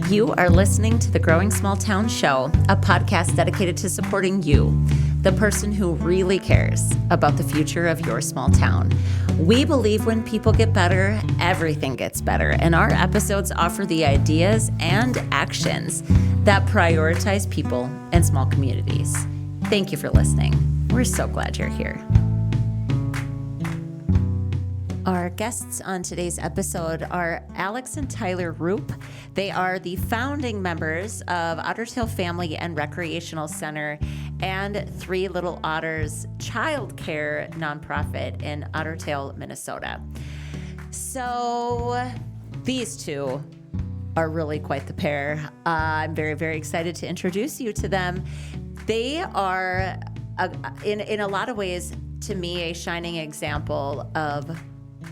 You are listening to the Growing Small Town Show, a podcast dedicated to supporting you, the person who really cares about the future of your small town. We believe when people get better, everything gets better, and our episodes offer the ideas and actions that prioritize people and small communities. Thank you for listening. We're so glad you're here. Our guests on today's episode are Alex and Tyler Rupe. They are the founding members of Ottertail Family and Recreational Center and Three Little Otters Childcare nonprofit in Ottertail, Minnesota. So these two are really quite the pair. I'm very, very excited to introduce you to them. They are, in a lot of ways, to me, a shining example of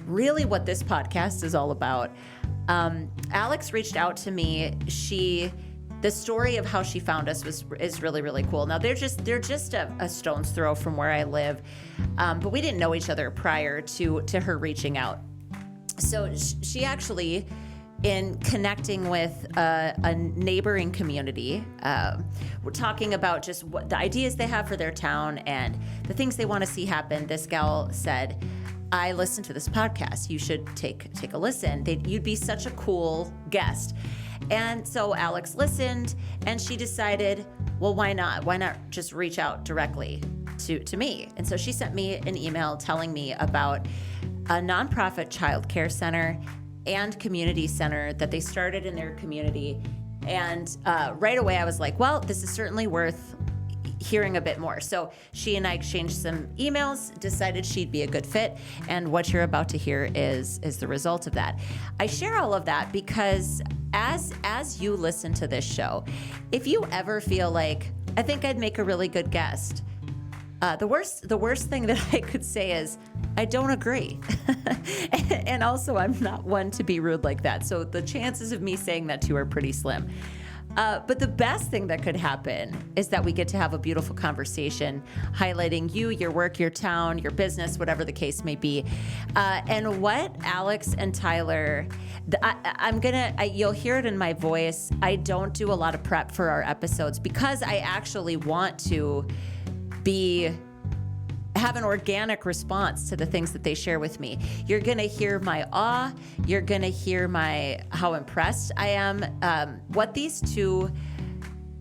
really what this podcast is all about. Alex reached out to me. The story of how she found us is really, really cool. Now they're just a stone's throw from where I live, but we didn't know each other prior to her reaching out. So she actually, in connecting with a neighboring community, we're talking about just what the ideas they have for their town and the things they want to see happen. This gal said, I listened to this podcast. You should take a listen. You'd be such a cool guest. And so Alex listened, and she decided, well, why not? Why not just reach out directly to me? And so she sent me an email telling me about a nonprofit childcare center and community center that they started in their community. And right away I was like, well, this is certainly worth hearing a bit more. So she and I exchanged some emails, decided she'd be a good fit, and what you're about to hear is the result of that. I share all of that because as you listen to this show, if you ever feel like, I think I'd make a really good guest, the worst thing that I could say is, I don't agree. And also, I'm not one to be rude like that. So the chances of me saying that to you are pretty slim. But the best thing that could happen is that we get to have a beautiful conversation highlighting you, your work, your town, your business, whatever the case may be. And what Alex and Tyler, you'll hear it in my voice. I don't do a lot of prep for our episodes because I actually want to have an organic response to the things that they share with me. You're going to hear my awe. You're going to hear how impressed I am. What these two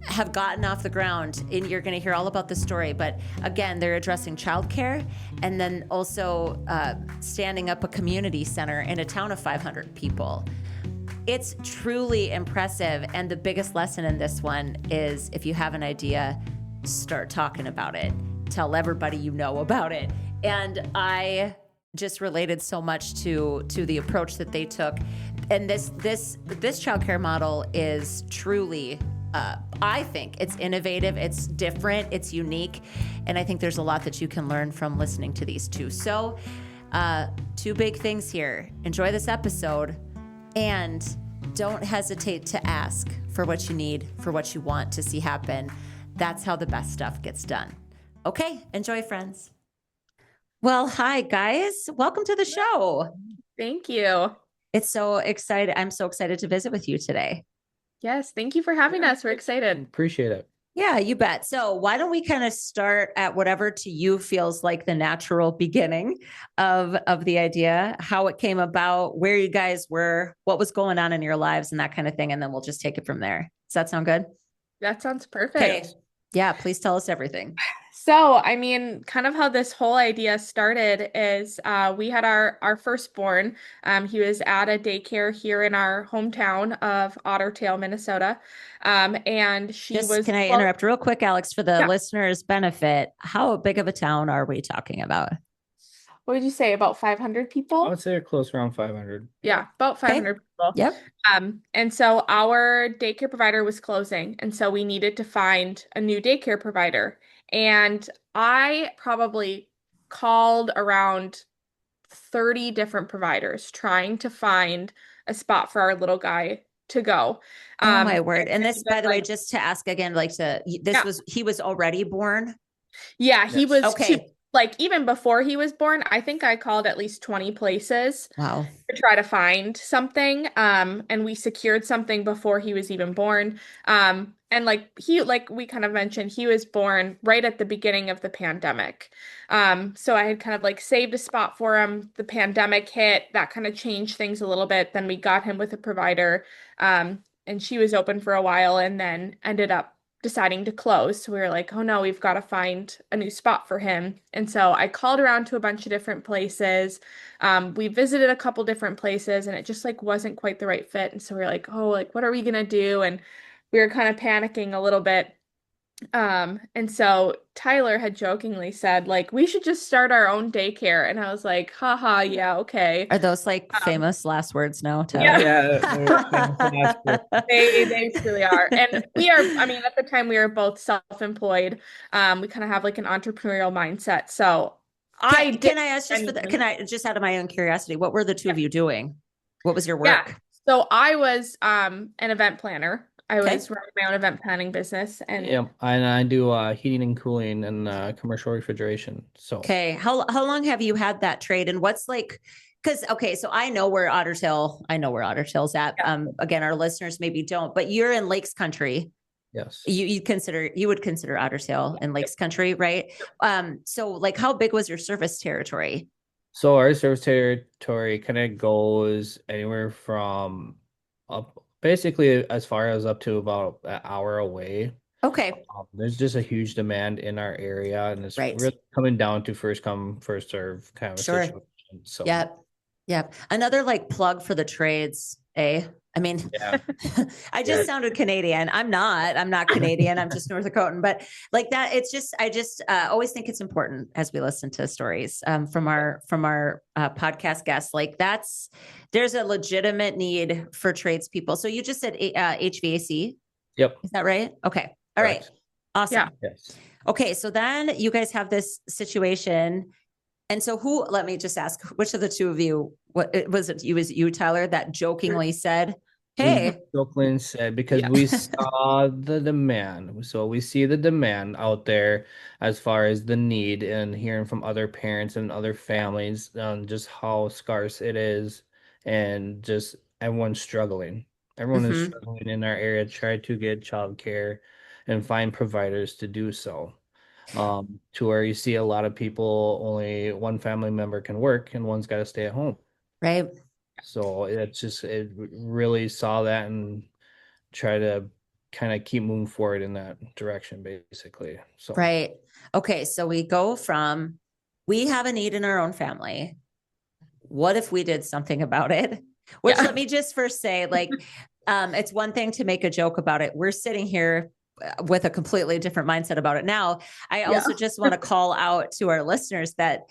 have gotten off the ground, and you're going to hear all about the story. But again, they're addressing childcare and then also standing up a community center in a town of 500 people. It's truly impressive. And the biggest lesson in this one is if you have an idea, start talking about it. Tell everybody you know about it. And I just related so much to the approach that they took. And this childcare model is truly, I think it's innovative, it's different, it's unique. And I think there's a lot that you can learn from listening to these two. So two big things here. Enjoy this episode and don't hesitate to ask for what you need, for what you want to see happen. That's how the best stuff gets done. Okay, enjoy, friends. Well, hi, guys. Welcome to the show. Thank you. It's so excited. I'm so excited to visit with you today. Yes, thank you for having us. We're excited. Appreciate it. Yeah, you bet. So why don't we kind of start at whatever to you feels like the natural beginning of the idea, how it came about, where you guys were, what was going on in your lives and that kind of thing. And then we'll just take it from there. Does that sound good? That sounds perfect. Okay. Yeah, please tell us everything. So, I mean, kind of how this whole idea started is we had our firstborn. He was at a daycare here in our hometown of Ottertail, Minnesota. And she was... Can I interrupt real quick, Alex, for the listeners' benefit? How big of a town are we talking about? What would you say, about 500 people? I would say close around 500. Yeah, about 500 people. Yep. And so our daycare provider was closing, and so we needed to find a new daycare provider. And I probably called around 30 different providers trying to find a spot for our little guy to go. Oh my word. And this, by the way, just to ask again, he was already born? Yeah, he was okay. like even before he was born, I think I called at least 20 places Wow. to try to find something. And we secured something before he was even born. And like we kind of mentioned, he was born right at the beginning of the pandemic. So I had kind of like saved a spot for him. The pandemic hit, that kind of changed things a little bit. Then we got him with a provider. And she was open for a while and then ended up deciding to close. So we were like, oh no, we've got to find a new spot for him. And so I called around to a bunch of different places. We visited a couple different places and it just like wasn't quite the right fit. And so we were like, oh, like what are we gonna do? And we were kind of panicking a little bit. And so Tyler had jokingly said, like, we should just start our own daycare. And I was like, haha, yeah, okay. Are those like famous last words now, Yeah. Tyler? They truly are. And we are, I mean, at the time we were both self-employed. We kind of have like an entrepreneurial mindset. So Can I ask just can I just out of my own curiosity, what were the two of you doing? What was your work? Yeah. So I was an event planner. I was running my own event planning business, and and I do heating and cooling and commercial refrigeration. So how long have you had that trade, and what's like? Because so I know where Ottertail's at. Yeah. Again, our listeners maybe don't, but you're in Lakes Country. yes, You would consider Ottertail in Lakes Country, right? So like, how big was your service territory? So our service territory kind of goes anywhere from up basically as far as up to about an hour away. Okay. There's just a huge demand in our area, and it's Right. really coming down to first come, first serve kind of a Sure. situation. So Yep. Another like plug for the trades, eh? I mean, yeah. I just sounded Canadian. I'm not Canadian. I'm just North Dakotan, but like that, I just always think it's important as we listen to stories from our podcast guests. Like there's a legitimate need for tradespeople. So you just said HVAC. Yep. Is that right? Okay. All right. Awesome. Yeah. Yes. Okay. So then you guys have this situation. And so let me just ask, which of the two of you, what was it? Was you, Tyler, that jokingly said, hey, Brooklyn said, because we saw the demand. So we see the demand out there as far as the need, and hearing from other parents and other families on just how scarce it is, and just everyone's struggling. Everyone is struggling in our area to try to get childcare and find providers to do so. To where you see a lot of people, only one family member can work and one's got to stay at home. right. So it really saw that and try to kind of keep moving forward in that direction, basically. So Right. Okay. So we go from, we have a need in our own family. What if we did something about it? Which let me just first say, like, it's one thing to make a joke about it. We're sitting here with a completely different mindset about it now. I also just want to call out to our listeners that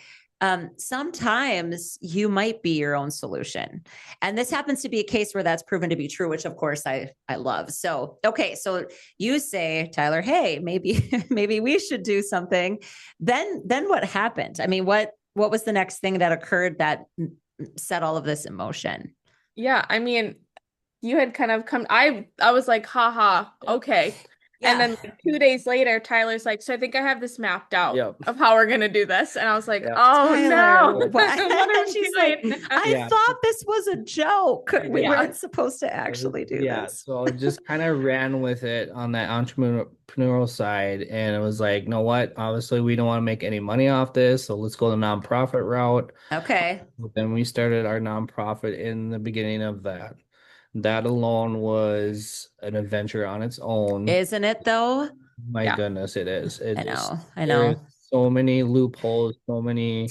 sometimes you might be your own solution. And this happens to be a case where that's proven to be true, which of course I love. So, okay. So you say, Tyler, hey, maybe we should do something. Then what happened? I mean, what was the next thing that occurred that set all of this in motion? Yeah, I mean, you had kind of come, I was like, haha, okay. And then like 2 days later, Tyler's like, so I think I have this mapped out of how we're going to do this. And I was like, oh Tyler, no. What she's like, I thought this was a joke. We weren't supposed to actually do this. So I just kind of ran with it on that entrepreneurial side. And it was like, you know what? Obviously, we don't want to make any money off this. So let's go the nonprofit route. Okay. Then we started our nonprofit in the beginning of that. That alone was an adventure on its own. Isn't it though? My goodness, it is. I know. So many loopholes, so many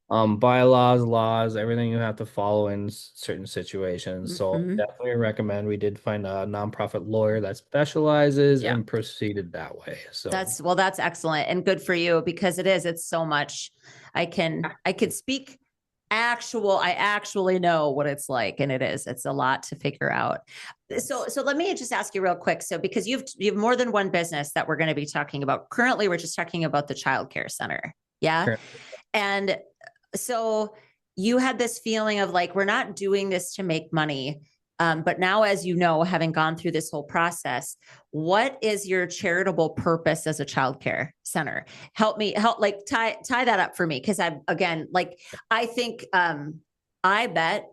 bylaws, laws, everything you have to follow in certain situations. So definitely recommend. We did find a nonprofit lawyer that specializes and proceeded that way. So that's excellent and good for you, because it's so much. I can speak I actually know what it's like, and it's a lot to figure out. So let me just ask you real quick. So, because you've more than one business that we're going to be talking about. Currently, we're just talking about the Childcare Center. Yeah. Sure. And so you had this feeling of like, we're not doing this to make money. But now, as you know, having gone through this whole process, what is your charitable purpose as a childcare center? Help like tie that up for me. Cause I think, I bet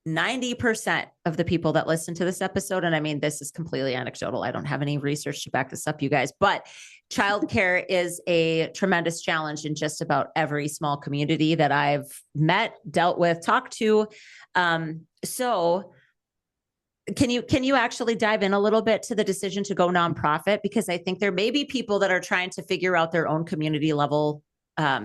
90% of the people that listen to this episode, and I mean, this is completely anecdotal. I don't have any research to back this up, you guys, but childcare is a tremendous challenge in just about every small community that I've met, dealt with, talked to. So can you actually dive in a little bit to the decision to go nonprofit? Because I think there may be people that are trying to figure out their own community level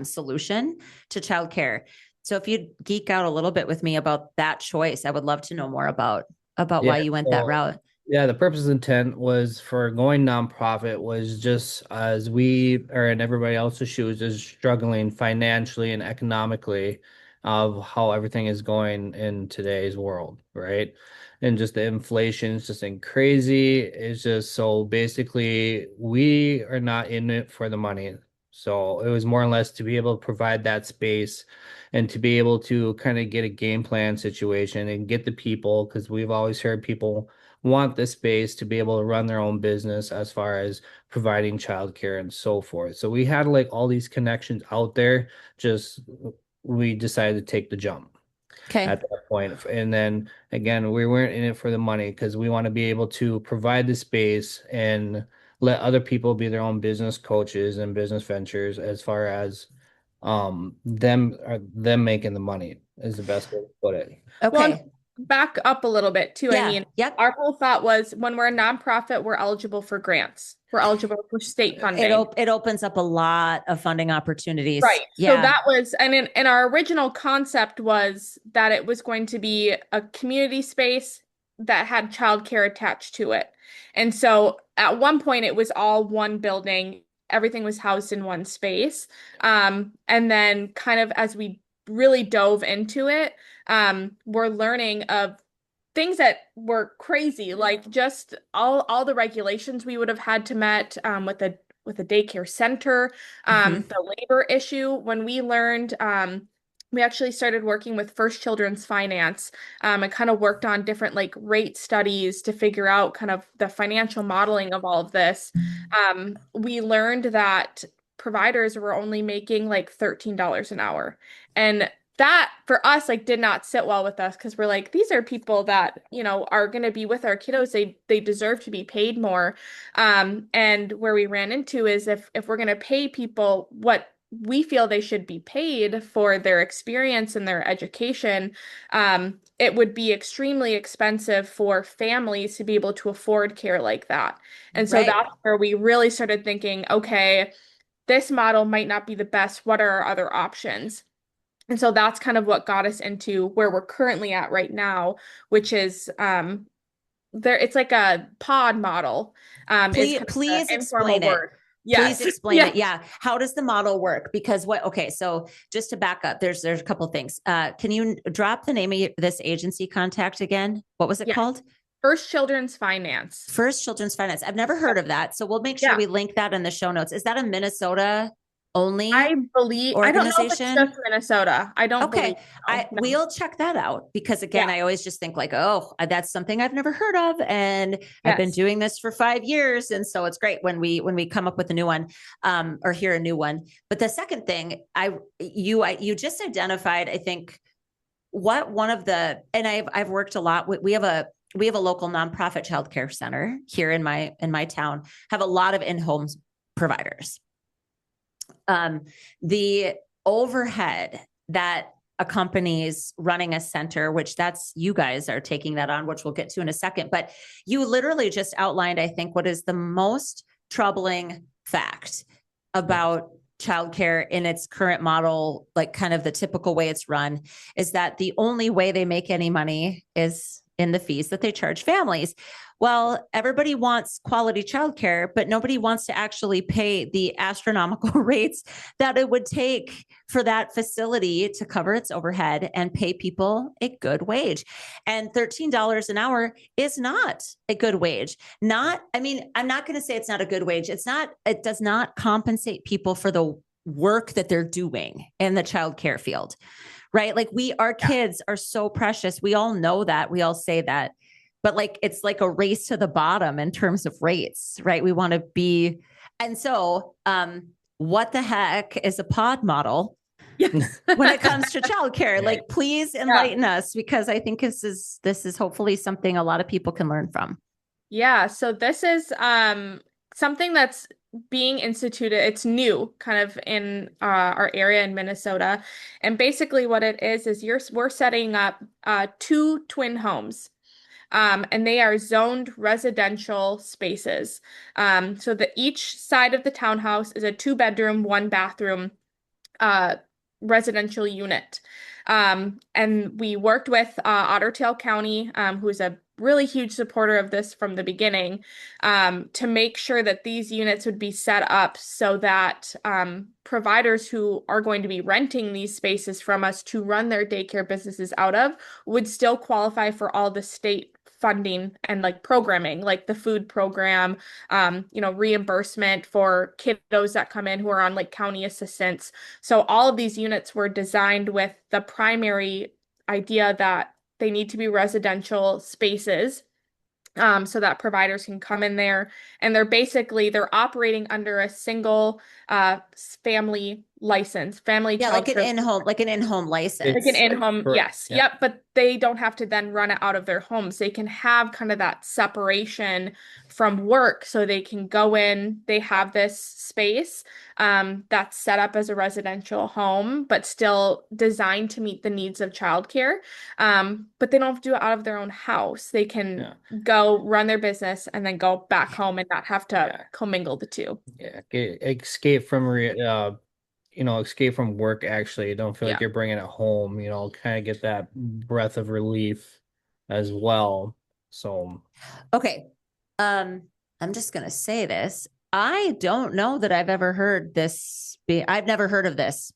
solution to childcare. So if you'd geek out a little bit with me about that choice, I would love to know more about why you went that route. Yeah, the purpose and intent was for going nonprofit was just as we are in everybody else's shoes is struggling financially and economically of how everything is going in today's world, right? And just the inflation is just crazy. It's just so basically we are not in it for the money. So it was more or less to be able to provide that space and to be able to kind of get a game plan situation and get the people, because we've always heard people want the space to be able to run their own business as far as providing childcare and so forth. So we had like all these connections out there, just we decided to take the jump at that point. And then again, we weren't in it for the money because we want to be able to provide the space and let other people be their own business coaches and business ventures as far as them making the money is the best way to put it. Okay. Well, back up a little bit too. Yeah. I mean, yep. Our whole thought was when we're a nonprofit, we're eligible for grants. We're eligible for state funding. It opens up a lot of funding opportunities. Right. Yeah. So that was, and in our original concept was that it was going to be a community space that had childcare attached to it. And so at one point it was all one building. Everything was housed in one space. And then kind of as we really dove into it, we're learning of things that were crazy, like just all the regulations we would have had to met with a daycare center, the labor issue. When we learned, we actually started working with First Children's Finance and kind of worked on different like rate studies to figure out kind of the financial modeling of all of this. We learned that providers were only making like $13 an hour. And that for us like did not sit well with us because we're like, these are people that, you know, are going to be with our kiddos. They deserve to be paid more. And where we ran into is if we're going to pay people what we feel they should be paid for their experience and their education, it would be extremely expensive for families to be able to afford care like that. And so that's where we really started thinking, okay, this model might not be the best. What are our other options? And so that's kind of what got us into where we're currently at right now, which is it's like a pod model. Please explain it. Yes. Please explain it. Yeah. How does the model work? Because so just to back up, there's a couple of things. Can you drop the name of this agency contact again? What was it called? First Children's Finance. First Children's Finance. I've never heard of that. So we'll make sure we link that in the show notes. Is that a Minnesota only? I believe, I don't know if it's just Minnesota. I don't believe so. We'll check that out because again, I always just think like, oh, that's something I've never heard of. And I've been doing this for 5 years. And so it's great when we come up with a new one, or hear a new one. But the second thing you just identified, I think I've worked a lot with, we have a local nonprofit childcare center here in my town, have a lot of in-home providers. The overhead that accompanies running a center, which that's you guys are taking that on, which we'll get to in a second, but you literally just outlined, I think, what is the most troubling fact about childcare in its current model, like kind of the typical way it's run, is that the only way they make any money is in the fees that they charge families. Well, everybody wants quality childcare, but nobody wants to actually pay the astronomical rates that it would take for that facility to cover its overhead and pay people a good wage. And $13 an hour is not a good wage. I'm not going to say it's not a good wage. It does not compensate people for the work that they're doing in the childcare field, right? Like our kids are so precious. We all know that. We all say that. but like, it's like a race to the bottom in terms of rates, right? We want to be, and so, what the heck is a pod model? Yes. When it comes to childcare, Right. like, please enlighten us, because I think this is hopefully something a lot of people can learn from. Yeah, so this is something that's being instituted. It's new kind of in our area in Minnesota. And basically what it is we're setting up 2 twin homes. And they are zoned residential spaces. So that each side of the townhouse is a 2-bedroom, 1-bathroom uh, residential unit. And we worked with Ottertail County, who is a really huge supporter of this from the beginning, to make sure that these units would be set up so that providers who are going to be renting these spaces from us to run their daycare businesses out of would still qualify for all the state funding and like programming, like the food program, reimbursement for kiddos that come in who are on like county assistance. So all of these units were designed with the primary idea that they need to be residential spaces, so that providers can come in there, and they're operating under a single family license, family Yeah, child like care. an in-home license. Like an in-home, Correct. yes. Yeah. Yep. But they don't have to then run it out of their homes. They can have kind of that separation from work so they can go in, they have this space that's set up as a residential home, but still designed to meet the needs of childcare. But they don't have to do it out of their own house. They can go run their business and then go back home and not have to commingle the two. Yeah. Escape from work, actually. Don't feel like you're bringing it home, kind of get that breath of relief as well. So, okay. I'm just going to say this. I don't know that I've ever heard this I've never heard of this.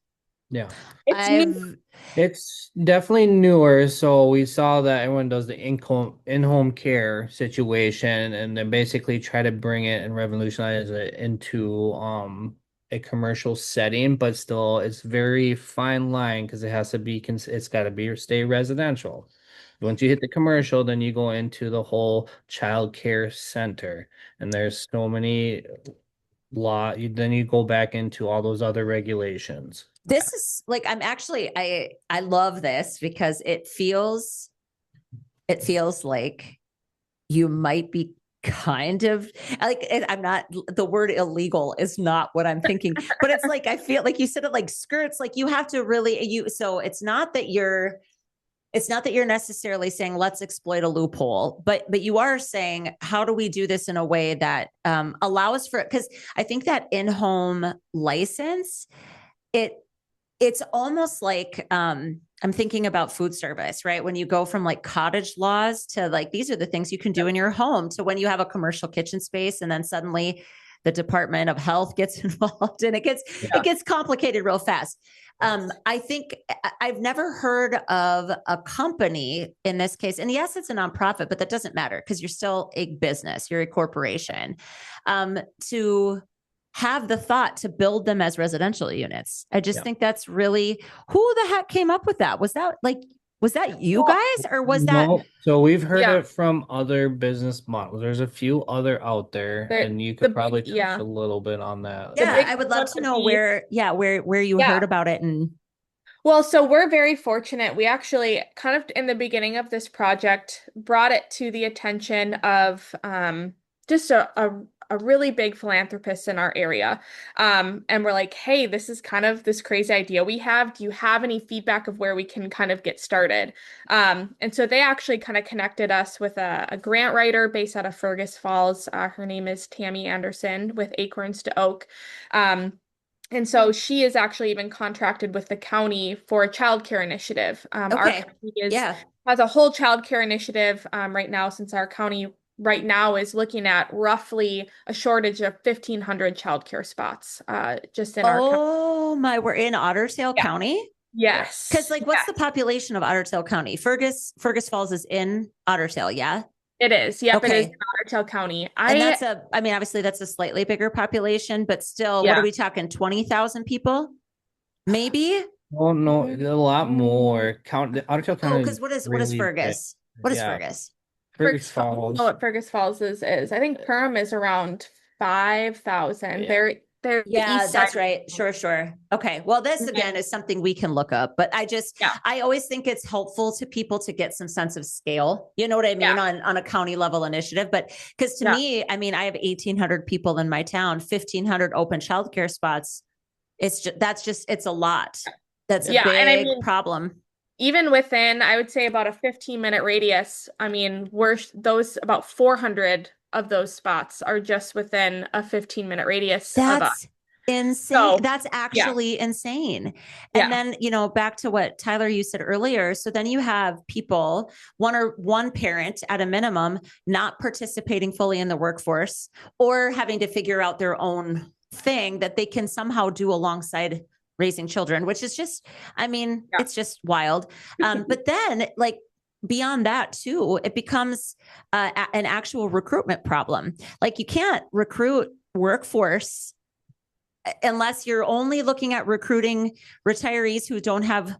yeah. It's It's definitely newer. So we saw that everyone does the in-home care situation, and then basically try to bring it and revolutionize it into a commercial setting, but still it's very fine line because it has to be it's got to be stay residential. Once you hit the commercial, then you go into the whole child care center, and there's so many then you go back into all those other regulations. This is like, I love this because it feels like you might be kind of like, I'm not, the word illegal is not what I'm thinking, but it's like, I feel like you said it like skirts, like you have to really, so it's not that you're necessarily saying let's exploit a loophole, but you are saying, how do we do this in a way that allows for it? Because I think that in-home license, it's almost like I'm thinking about food service, right? When you go from like cottage laws to like, these are the things you can do in your home, to when you have a commercial kitchen space, and then suddenly the Department of Health gets involved, and it gets complicated real fast. I think I've never heard of a company in this case, and yes, it's a nonprofit, but that doesn't matter because you're still a business, you're a corporation, to have the thought to build them as residential units. I just think that's really, who the heck came up with that? Was that you guys, or was that? So we've heard it from other business models. There's a few other out there, and you could probably touch a little bit on that. Yeah, I would love to know where you heard about it. And well, so we're very fortunate. We actually kind of in the beginning of this project brought it to the attention of just a really big philanthropist in our area. And we're like, hey, this is kind of this crazy idea we have. Do you have any feedback of where we can kind of get started? And so they actually kind of connected us with a grant writer based out of Fergus Falls. Her name is Tammy Anderson with Acorns to Oak. And so she is actually even contracted with the county for a childcare initiative. Our county has a whole childcare initiative right now, since our county right now is looking at roughly a shortage of 1,500 childcare spots just in our county. Oh my, we're in Ottertail County? Yes. Because like, what's the population of Ottertail County? Fergus Falls is in Ottertail, yeah? It is. Yep, it is in Ottertail County. And that's obviously that's a slightly bigger population, but still, what are we talking? 20,000 people? Maybe? Oh no, a lot more. Ottertail County. Because what is Fergus? What is Fergus? Fergus I don't know Falls. what Fergus Falls is. I think Perham is around 5,000. Yeah. They're the Yeah, east side. that's right. Sure, sure. Okay. Well, this And again then, is something we can look up, but yeah, I always think it's helpful to people to get some sense of scale. You know what I mean? yeah, On a county level initiative. But because to yeah, me, I mean, I have 1,800 people in my town, 1,500 open childcare spots. It's a lot. That's a yeah. And I big mean, problem. even within, I would say about a 15-minute radius, I mean, we're those about 400 of those spots are just within a 15-minute radius of us. That's insane. So, That's yeah, actually insane. And yeah, then, back to what Tyler, you said earlier. So then you have people, one parent at a minimum, not participating fully in the workforce or having to figure out their own thing that they can somehow do alongside raising children, which is just, I mean, yeah, it's just wild. But then, like, beyond that too, it becomes an actual recruitment problem. Like, you can't recruit workforce unless you're only looking at recruiting retirees who don't have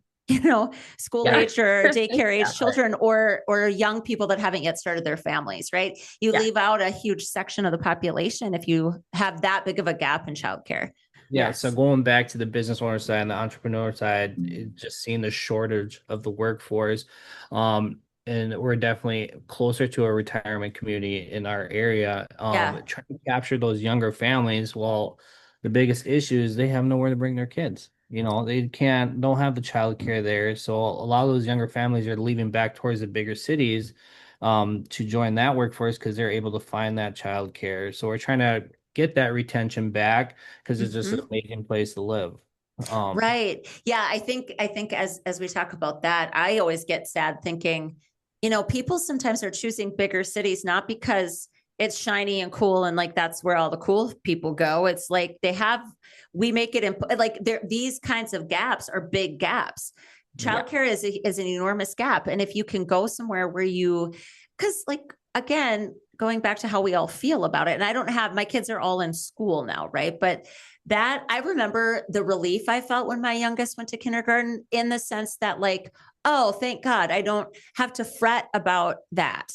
school yeah, age or daycare age yeah, children, or young people that haven't yet started their families, right? You yeah, leave out a huge section of the population if you have that big of a gap in childcare. Yeah, so yes, going back to the business owner side and the entrepreneur side, just seeing the shortage of the workforce. And we're definitely closer to a retirement community in our area. Yeah. Trying to capture those younger families. Well, the biggest issue is they have nowhere to bring their kids. They don't have the childcare there. So a lot of those younger families are leaving back towards the bigger cities to join that workforce because they're able to find that childcare. So we're trying to get that retention back because it's just an Mhm. amazing place to live. Right. Yeah, I think as we talk about that, I always get sad thinking, people sometimes are choosing bigger cities not because it's shiny and cool and like that's where all the cool people go. It's like we make it like these kinds of gaps are big gaps. yeah, Childcare is an enormous gap, and if you can go somewhere where because like again, going back to how we all feel about it, and I don't have my kids are all in school now, right? But that I remember the relief I felt when my youngest went to kindergarten in the sense that like, oh, thank God I don't have to fret about that.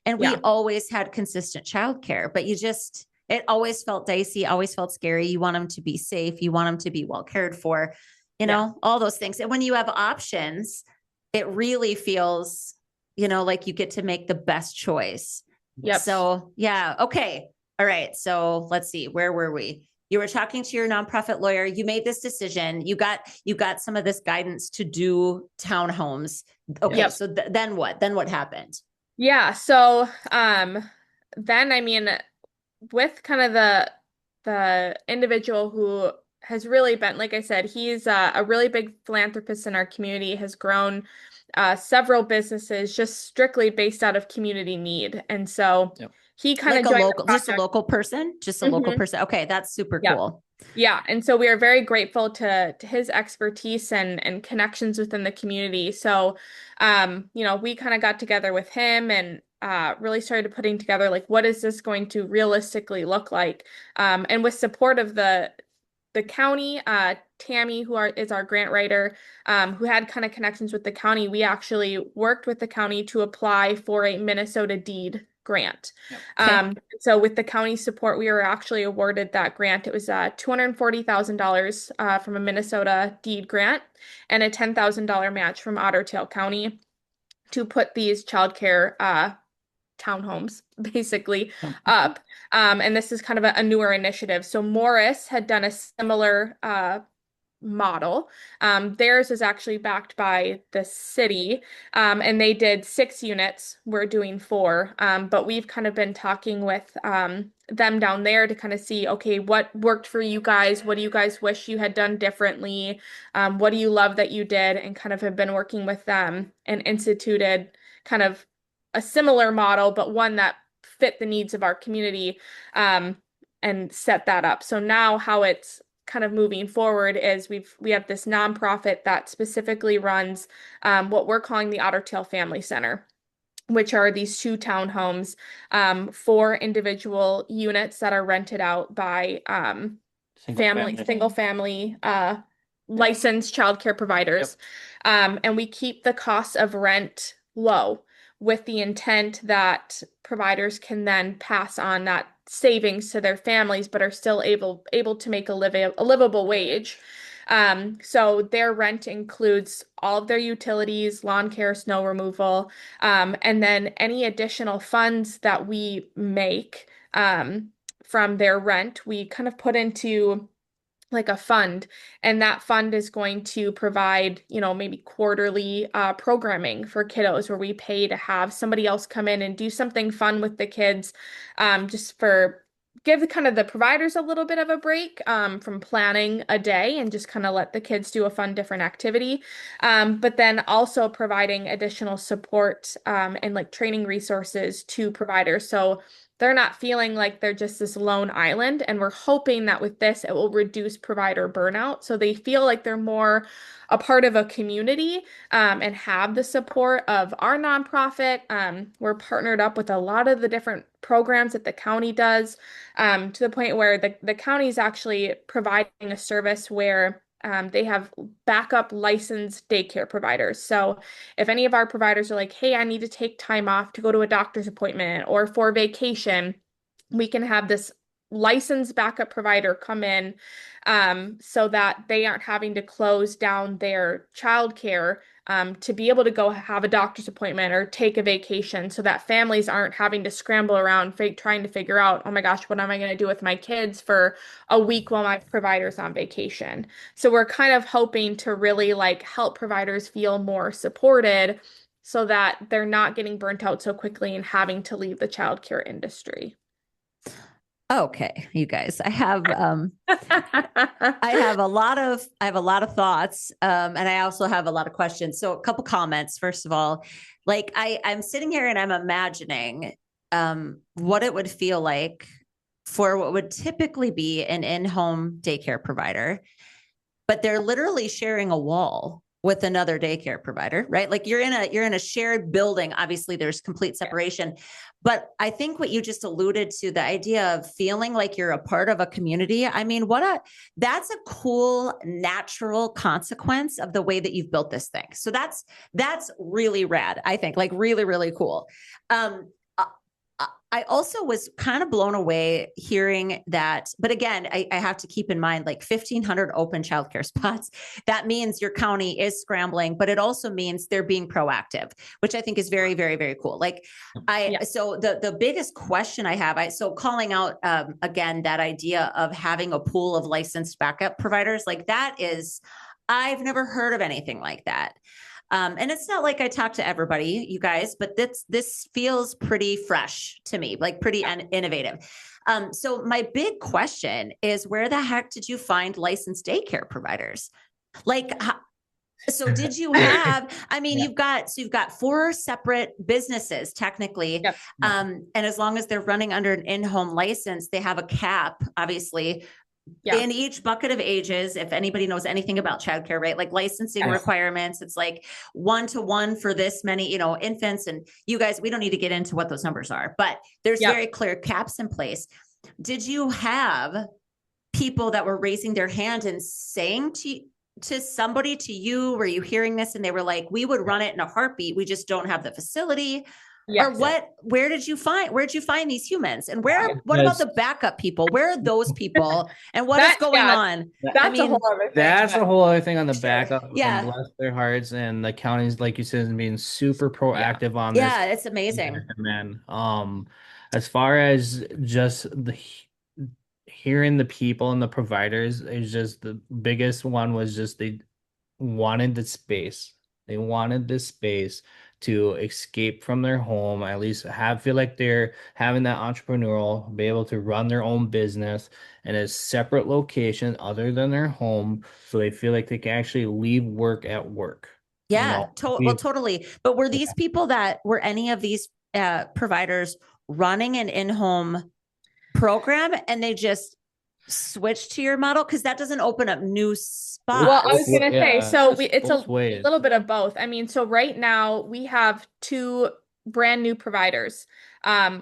And we yeah, always had consistent childcare, but it always felt dicey, always felt scary. You want them to be safe. You want them to be well cared for, yeah, all those things. And when you have options, it really feels, like you get to make the best choice. yep. So yeah. Okay. All right. So let's see, where were we? You were talking to your nonprofit lawyer. You made this decision. You got some of this guidance to do townhomes. Okay. Yep. So then what? Then what happened? Yeah. So, then I mean, with kind of the individual who has really been, like I said, he's a really big philanthropist in our community, has grown several businesses just strictly based out of community need. And so Yep. he kind Like of joined the just a project. local person, just a local Mhm. person. Okay. That's super Yeah. cool. Yeah, and so we are very grateful to his expertise and connections within the community. So, we kind of got together with him and really started putting together like what is this going to realistically look like? And with support of the county, Tammy, is our grant writer, who had kind of connections with the county, we actually worked with the county to apply for a Minnesota deed grant. Yep. Okay. So with the county support, we were actually awarded that grant. It was $240,000 from a Minnesota deed grant and a $10,000 match from Ottertail County to put these childcare townhomes basically up. And this is kind of a newer initiative. So Morris had done a similar model. Theirs is actually backed by the city, and they did 6 units. We're doing 4, but we've kind of been talking with them down there to kind of see, okay, what worked for you guys? What do you guys wish you had done differently? What do you love that you did? And kind of have been working with them and instituted kind of a similar model, but one that fit the needs of our community, and set that up. So now how it's kind of moving forward is we have this nonprofit that specifically runs what we're calling the Ottertail Family Center, which are these 2 townhomes, 4 individual units that are rented out by single family licensed childcare Yep. providers. And we keep the cost of rent low, with the intent that providers can then pass on that savings to their families, but are still able to make a livable wage. So their rent includes all of their utilities, lawn care, snow removal, and then any additional funds that we make from their rent, we kind of put into like a fund, and that fund is going to provide, maybe quarterly programming for kiddos where we pay to have somebody else come in and do something fun with the kids, just for give the kind of the providers a little bit of a break from planning a day and just kind of let the kids do a fun different activity, but then also providing additional support and like training resources to providers, so they're not feeling like they're just this lone island. And we're hoping that with this, it will reduce provider burnout. So they feel like they're more a part of a community, and have the support of our nonprofit. We're partnered up with a lot of the different programs that the county does, to the point where the county is actually providing a service where they have backup licensed daycare providers. So if any of our providers are like, hey, I need to take time off to go to a doctor's appointment or for vacation, we can have this licensed backup provider come in, so that they aren't having to close down their childcare, to be able to go have a doctor's appointment or take a vacation, so that families aren't having to scramble around trying to figure out, oh my gosh, what am I going to do with my kids for a week while my provider's on vacation? So we're kind of hoping to really like help providers feel more supported so that they're not getting burnt out so quickly and having to leave the childcare industry. Okay, you guys, I have a lot of thoughts, and I also have a lot of questions. So a couple comments. First of all, like I'm sitting here and I'm imagining what it would feel like for what would typically be an in-home daycare provider, but they're literally sharing a wall with another daycare provider, right? Like you're in a shared building. Obviously there's complete separation, but I think what you just alluded to, the idea of feeling like you're a part of a community. I mean, that's a cool, natural consequence of the way that you've built this thing. So that's really rad. I think, like, really, really cool. I also was kind of blown away hearing that, but again, I have to keep in mind, like 1,500 open childcare spots. That means your county is scrambling, but it also means they're being proactive, which I think is very, very, very cool. Like so the biggest question I have, so calling out again, that idea of having a pool of licensed backup providers, like I've never heard of anything like that. And it's not like I talk to everybody, you guys, but this feels pretty fresh to me, like pretty innovative. So my big question is, where the heck did you find licensed daycare providers? Like, so did you have, I mean, you've got 4 separate businesses technically. Yep. And as long as they're running under an in-home license, they have a cap, obviously, in each bucket of ages. If anybody knows anything about childcare, right? Like licensing requirements, it's like 1-to-1 for this many, infants. And you guys, we don't need to get into what those numbers are, but there's very clear caps in place. Did you have people that were raising their hand and saying to somebody, to you, were you hearing this and they were like, we would run it in a heartbeat, we just don't have the facility? Or where'd you find these humans? And what about the backup people? Where are those people? And what is going on? That's a whole other thing. That's a whole other thing on the backup. Yeah. And bless their hearts. And the counties, like you said, being super proactive on this. Yeah, it's amazing. Man. As far as just hearing the people and the providers, is just the biggest one was just they wanted the space. They wanted this space to escape from their home, at least feel like they're having that entrepreneurial, be able to run their own business in a separate location other than their home, so they feel like they can actually leave work at work. Yeah, well, totally. But were these people were any of these providers running an in-home program and they just switch to your model? Because that doesn't open up new spots. Well, I was going to say, so it's a little bit of both. I mean, so right now we have 2 brand new providers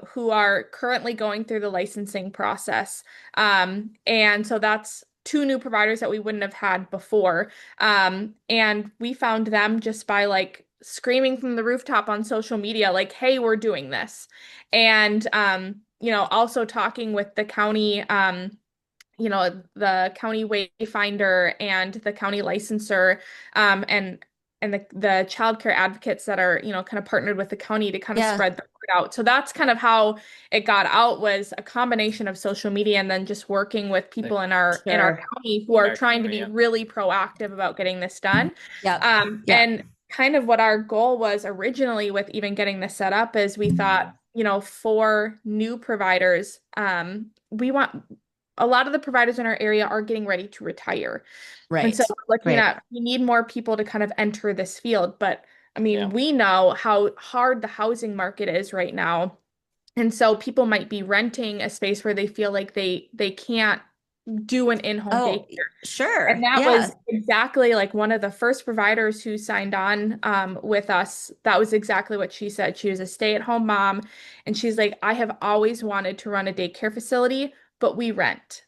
who are currently going through the licensing process. And so that's 2 new providers that we wouldn't have had before. And we found them just by like screaming from the rooftop on social media, like, hey, we're doing this. And, also talking with the county, the county wayfinder and the county licensor, and the childcare advocates that are, kind of partnered with the county to kind of spread the word out. So that's kind of how it got out, was a combination of social media and then just working with people in our county who are trying to be really proactive about getting this done. And kind of what our goal was originally with even getting this set up is we thought, for new providers, we want a lot of the providers in our area are getting ready to retire. Right. And so we're looking at, we need more people to kind of enter this field. But I mean, we know how hard the housing market is right now. And so people might be renting a space where they feel like they can't do an in-home daycare. Sure. And that was exactly like one of the first providers who signed on with us. That was exactly what she said. She was a stay-at-home mom. And she's like, I have always wanted to run a daycare facility, but we rent.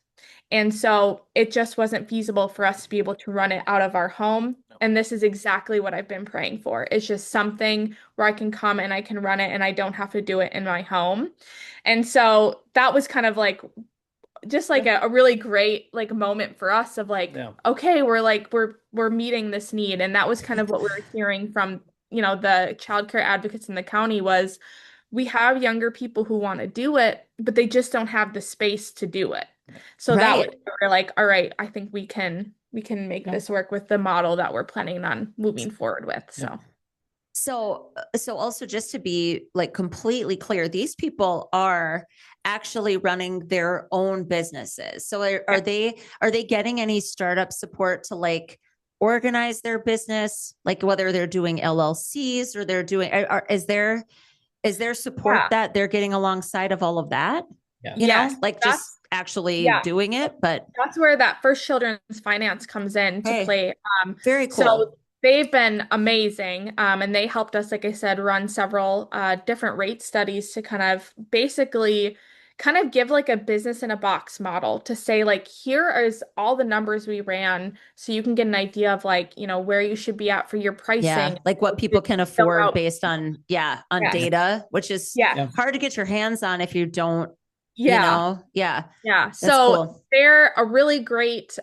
And so it just wasn't feasible for us to be able to run it out of our home. And this is exactly what I've been praying for. It's just something where I can come and I can run it and I don't have to do it in my home. And so that was kind of like just like a really great like moment for us of like, okay, we're meeting this need. And that was kind of what we were hearing from, the childcare advocates in the county was, we have younger people who want to do it, but they just don't have the space to do it. So that was, we're like, all right, I think we can make this work with the model that we're planning on moving forward with. So also just to be like completely clear, these people are actually running their own businesses. So are they getting any startup support to like organize their business, like whether they're doing LLCs or they're doing, is there support that they're getting alongside of all of that? You know, like just actually doing it, but that's where that First Children's Finance comes in to play. Very cool. So they've been amazing. And they helped us, like I said, run several different rate studies to kind of basically kind of give like a business in a box model to say like, here is all the numbers we ran. So you can get an idea of like, where you should be at for your pricing. Like what people can afford based on, data, which is hard to get your hands on if you don't, So cool. They're a really great,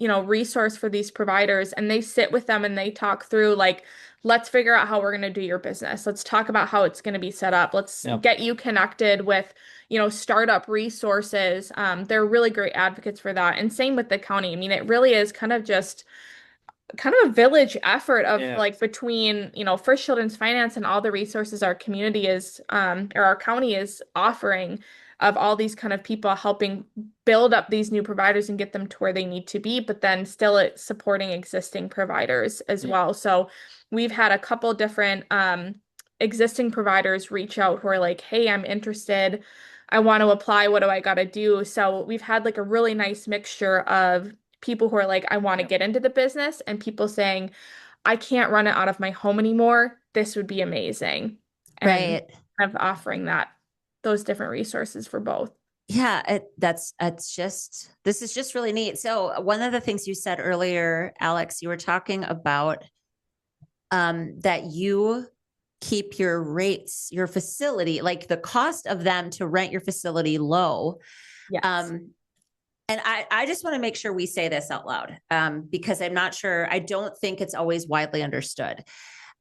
resource for these providers, and they sit with them and they talk through like, let's figure out how we're going to do your business. Let's talk about how it's going to be set up. Let's get you connected with, startup resources. They're really great advocates for that. And same with the county. I mean, it really is kind of a village effort of like between, First Children's Finance and all the resources our community is, or our county is offering, of all these kind of people helping build up these new providers and get them to where they need to be, but then still supporting existing providers as well. So we've had a couple different existing providers reach out who are like, hey, I'm interested. I want to apply. What do I got to do? So we've had like a really nice mixture of people who are like, I want to get into the business, and people saying, I can't run it out of my home anymore. This would be amazing. And kind of offering those different resources for both. Yeah, this is just really neat. So one of the things you said earlier, Alex, you were talking about that you keep your rates, your facility, like the cost of them to rent your facility low. Yes. And I just want to make sure we say this out loud because I'm not sure, I don't think it's always widely understood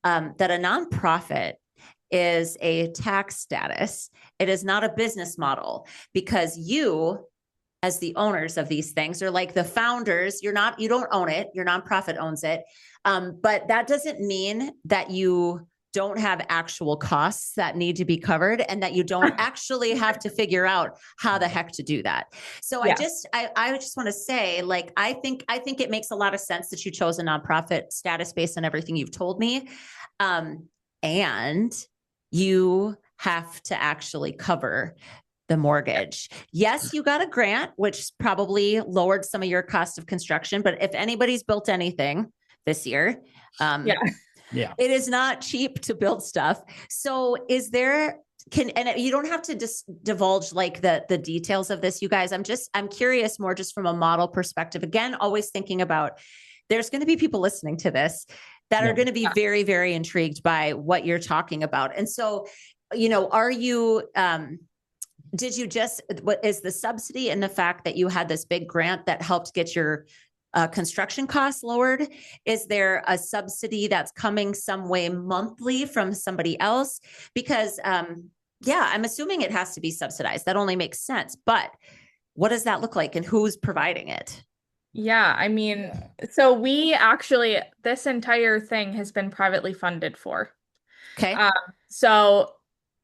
that a nonprofit is a tax status. It is not a business model, because you, as the owners of these things, are like the founders. You don't own it. Your nonprofit owns it. But that doesn't mean that you don't have actual costs that need to be covered and that you don't actually have to figure out how the heck to do that. So I just want to say, like, I think it makes a lot of sense that you chose a nonprofit status based on everything you've told me. And you have to actually cover the mortgage. Yes, you got a grant, which probably lowered some of your cost of construction. But if anybody's built anything this year, it is not cheap to build stuff. So and you don't have to just divulge like the details of this, you guys. I'm curious more just from a model perspective. Again, always thinking about, there's going to be people listening to this that are Yeah. going to be very, very intrigued by what you're talking about. And so, are you, did you just, what is the subsidy in the fact that you had this big grant that helped get your construction costs lowered? Is there a subsidy that's coming some way monthly from somebody else? Because, I'm assuming it has to be subsidized. That only makes sense. But what does that look like and who's providing it? Yeah, I mean, so we actually, this entire thing has been privately funded for. Okay. So,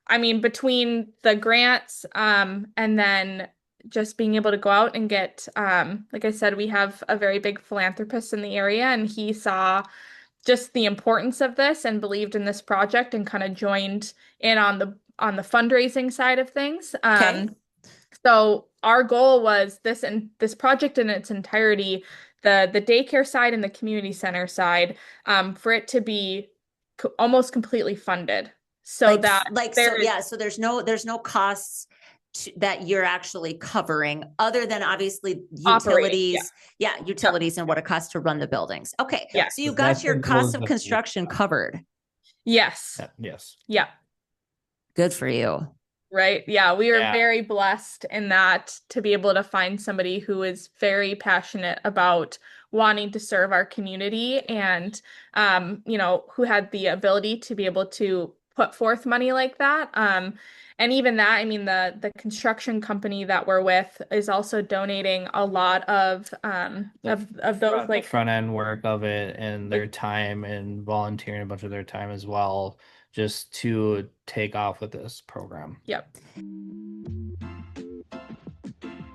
I mean, between the grants, and then just being able to go out and get, like I said, we have a very big philanthropist in the area, and he saw just the importance of this and believed in this project and kind of joined in on the fundraising side of things. Okay. So our goal was this project in its entirety, the daycare side and the community center side, for it to be almost completely funded. So so there's no costs that you're actually covering other than obviously utilities. Utilities and what it costs to run the buildings. Okay. Yeah. So you got your cost of construction covered. Yes. Yes. Yeah. Good for you. Right. Yeah. We are very blessed in that to be able to find somebody who is very passionate about wanting to serve our community and, who had the ability to be able to put forth money like that. And even that, I mean, the construction company that we're with is also donating a lot of those like front end work of it and their time and volunteering a bunch of their time as well, just to take off with this program. Yep.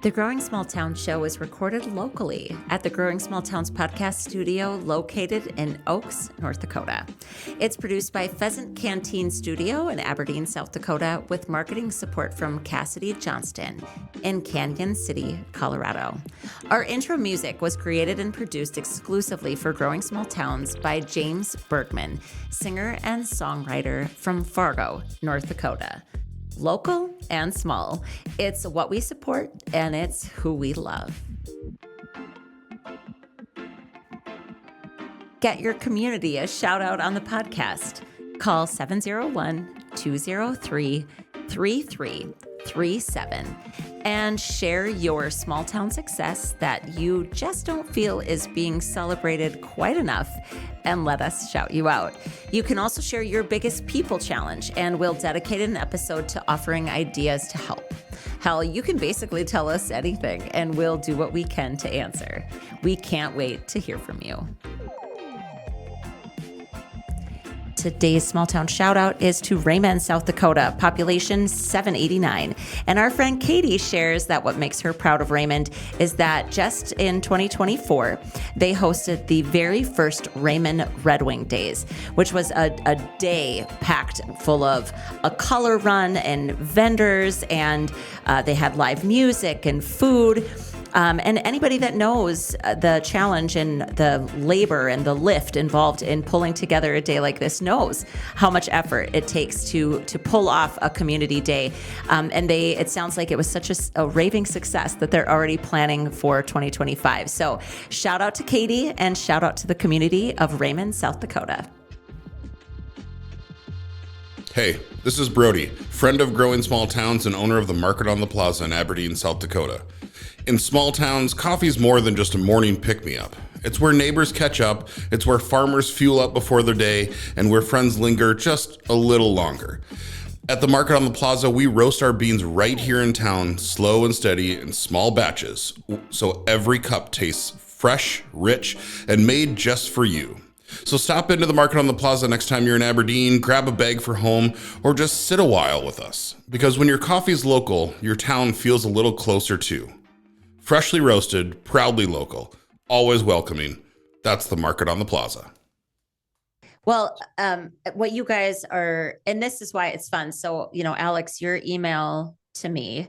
The Growing Small Towns show is recorded locally at the Growing Small Towns podcast studio located in Oaks, North Dakota. It's produced by Pheasant Canteen Studio in Aberdeen, South Dakota, with marketing support from Cassidy Johnston in Canyon City, Colorado. Our intro music was created and produced exclusively for Growing Small Towns by James Bergman, singer and songwriter from Fargo, North Dakota. Local and small. It's what we support and it's who we love. Get your community a shout out on the podcast. Call 701-203-3337 and share your small town success that you just don't feel is being celebrated quite enough, and let us shout you out. You can also share your biggest people challenge, and we'll dedicate an episode to offering ideas to help. Hell, you can basically tell us anything, and we'll do what we can to answer. We can't wait to hear from you. Today's small town shout out is to Raymond, South Dakota, population 789. And our friend Katie shares that what makes her proud of Raymond is that just in 2024, they hosted the very first Raymond Red Wing Days, which was a day packed full of a color run and vendors, and they had live music and food. And anybody that knows the challenge and the labor and the lift involved in pulling together a day like this knows how much effort it takes to pull off a community day. And it sounds like it was such a raving success that they're already planning for 2025. So shout out to Katie and shout out to the community of Raymond, South Dakota. Hey, this is Brody, friend of Growing Small Towns and owner of the Market on the Plaza in Aberdeen, South Dakota. In small towns, coffee's more than just a morning pick-me-up. It's where neighbors catch up, it's where farmers fuel up before their day, and where friends linger just a little longer. At the Market on the Plaza, we roast our beans right here in town, slow and steady in small batches, so every cup tastes fresh, rich, and made just for you. So stop into the Market on the Plaza next time you're in Aberdeen, grab a bag for home, or just sit a while with us. Because when your coffee's local, your town feels a little closer too. Freshly roasted, proudly local, always welcoming. That's the Market on the Plaza. Well, what you guys are, and this is why it's fun. So, Alex, your email to me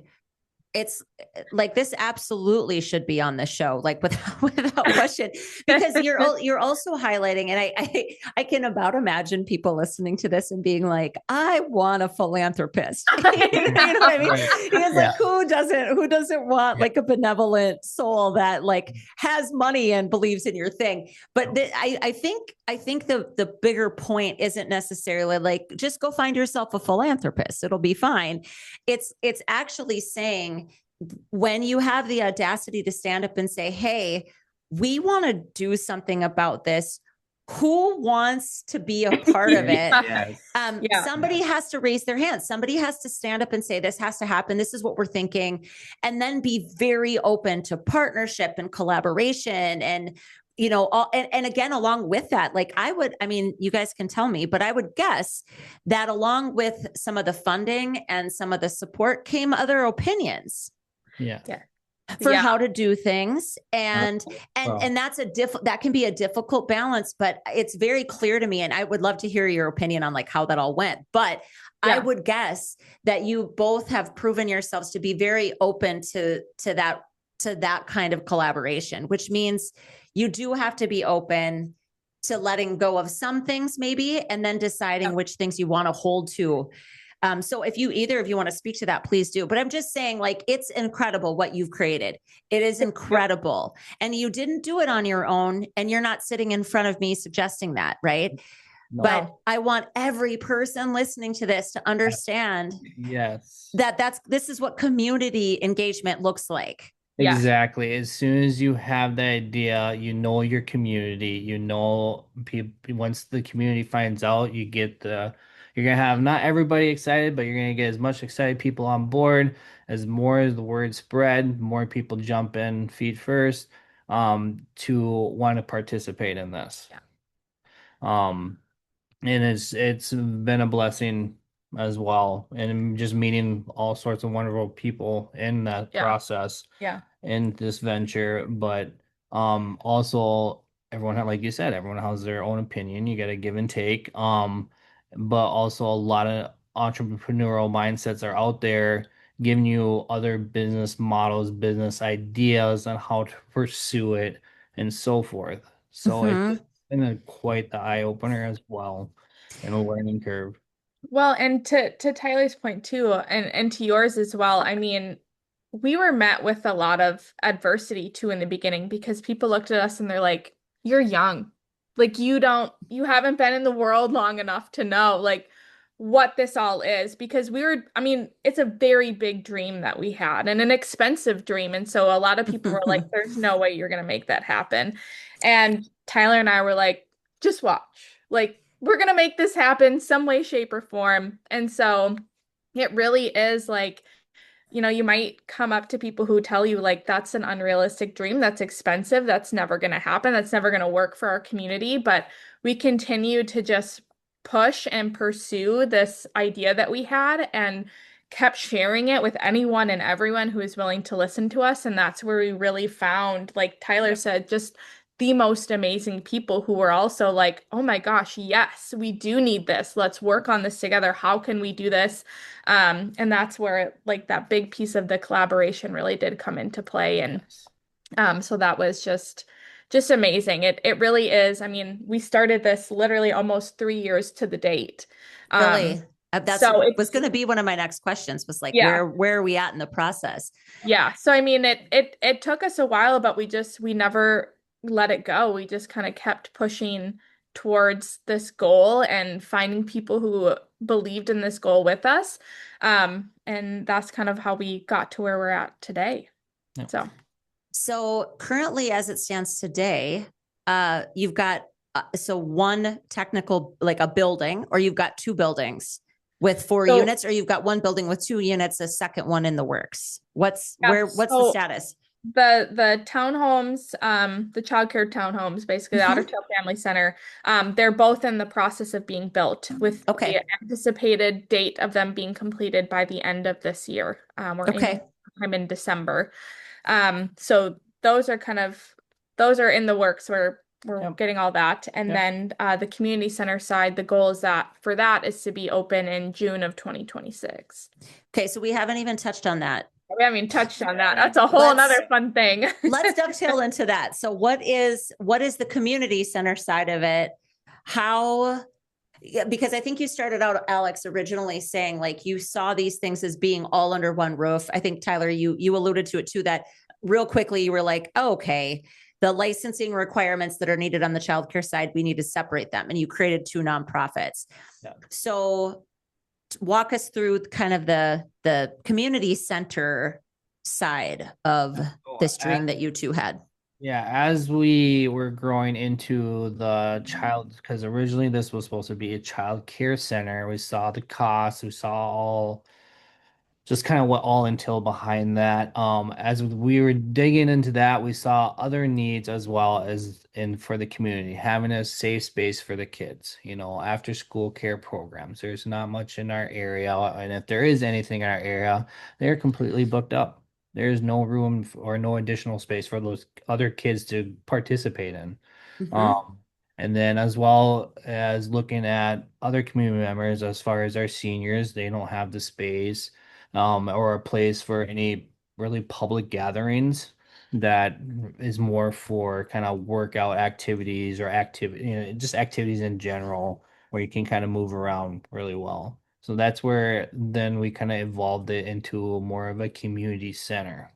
it's like this absolutely should be on the show, like without question, because you're also highlighting, and I can about imagine people listening to this and being like, I want a philanthropist. You know what I mean? Right. Because like who doesn't want like a benevolent soul that like has money and believes in your thing? But I think the bigger point isn't necessarily like just go find yourself a philanthropist. It'll be fine. It's actually saying, when you have the audacity to stand up and say, hey, we want to do something about this. Who wants to be a part of it? Yes. Somebody has to raise their hand. Somebody has to stand up and say, this has to happen. This is what we're thinking. And then be very open to partnership and collaboration and, you know, and again, along with that, like I mean, you guys can tell me, but I would guess that along with some of the funding and some of the support came other opinions. Yeah. For how to do things. And that's that can be a difficult balance, but it's very clear to me. And I would love to hear your opinion on like how that all went. But I would guess that you both have proven yourselves to be very open to that kind of collaboration, which means you do have to be open to letting go of some things maybe, and then deciding which things you want to hold to. So if either of you want to speak to that, please do. But I'm just saying, like, it's incredible what you've created. It is incredible. And you didn't do it on your own, and you're not sitting in front of me suggesting that, right? No. But I want every person listening to this to understand that this is what community engagement looks like. Exactly. As soon as you have the idea, you know your community, you know people. Once the community finds out, you're going to have not everybody excited, but you're going to get as much excited people on board. As more as the word spread, more people jump in feet first to want to participate in this. And it's been a blessing as well, and just meeting all sorts of wonderful people in that process in this venture. But also everyone, like you said, everyone has their own opinion. You got to give and take. But also a lot of entrepreneurial mindsets are out there giving you other business models, business ideas on how to pursue it and so forth. So it's been quite the eye opener as well, and a learning curve. Well, and to Tyler's point too, and to yours as well, I mean, we were met with a lot of adversity too in the beginning, because people looked at us and they're like, you're young. Like you haven't been in the world long enough to know like what this all is, because it's a very big dream that we had, and an expensive dream. And so a lot of people were like, there's no way you're going to make that happen. And Tyler and I were like, just watch, like we're going to make this happen some way, shape, or form. And so it really is like, you know, you might come up to people who tell you like, that's an unrealistic dream, that's expensive, that's never going to happen, that's never going to work for our community. But we continue to just push and pursue this idea that we had, and kept sharing it with anyone and everyone who is willing to listen to us. And that's where we really found, like Tyler said, just the most amazing people who were also like, oh my gosh, yes, we do need this. Let's work on this together. How can we do this? And that's where like that big piece of the collaboration really did come into play. And so that was just amazing. It really is. I mean, we started this literally almost 3 years to the date. Really? That's so it was going to be one of my next questions, was like, where are we at in the process? Yeah. So, I mean, it took us a while, but we never let it go. We just kind of kept pushing towards this goal and finding people who believed in this goal with us. And that's kind of how we got to where we're at today. Yeah. So currently, as it stands today, you've got one technical, like a building, or you've got two buildings with 4 units, or you've got one building with 2 units, a second one in the works. What's the status? The townhomes, the childcare townhomes, basically the Ottertail Family Center, they're both in the process of being built, with the anticipated date of them being completed by the end of this year. I'm in December. So those are in the works. We're getting all that. And then the community center side, the goal is is to be open in June of 2026. Okay. So we haven't even touched on that. We haven't even touched on that. That's a whole nother fun thing. Let's dovetail into that. So what is the community center side of it? How, yeah, because I think you started out, Alex, originally saying like you saw these things as being all under one roof. I think Tyler, you alluded to it too, that real quickly you were like, oh, okay, the licensing requirements that are needed on the childcare side, we need to separate them. And you created two nonprofits. Yeah. So walk us through kind of the community center side of this dream that you two had. Yeah, as we were growing into the child, because originally this was supposed to be a child care center, we saw the costs, we saw all just kind of what all entailed behind that. As we were digging into that, we saw other needs as well as in for the community, having a safe space for the kids, after school care programs. There's not much in our area, and if there is anything in our area, they're completely booked up. There's no room or no additional space for those other kids to participate in. And then as well as looking at other community members, as far as our seniors, they don't have the space or a place for any really public gatherings that is more for kind of workout activities or activity, just activities in general where you can kind of move around really well. So that's where then we kind of evolved it into more of a community center.